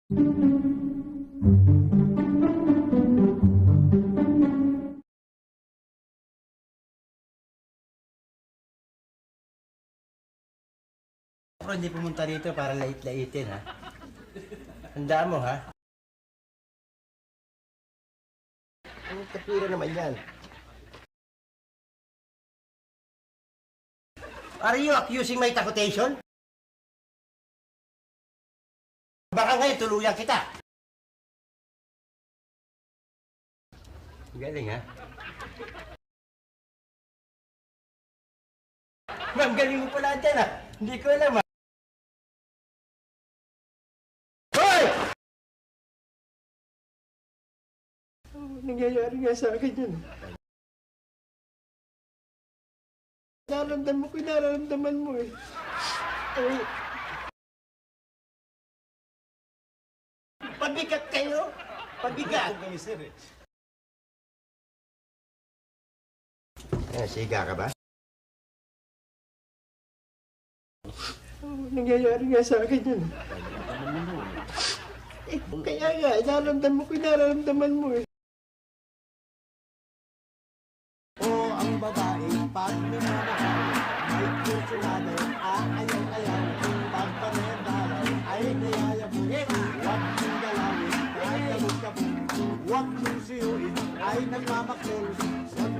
Pero hindi pumunta rito para lait-laitin, ha? Handaan mo, ha? Ang kapira naman yan. Are you accusing my takutation? Baka ngayon tuluyan kita. Galing, ha? Ma'am, galing mo pala dyan, ha? Hindi ko alam, ha? Hoy! Nangyayari nga sa akin yun. Nararamdaman ko, nararamdaman mo eh. Ay. Pabigat kayo? Pabigat? Kami sir eh. Siga ka ba? Nangyayari nga sa akin yun. Kaya nga, nararamdaman ko, nararamdaman mo eh. Ang babae, pag minamahal, may puso na rin, ayaw-ayaw, pagpanendalay, ay niyayabot, huwag mong galawin, ay kabog-kabog, huwag mong siyuin, ay nagmamakol, huwag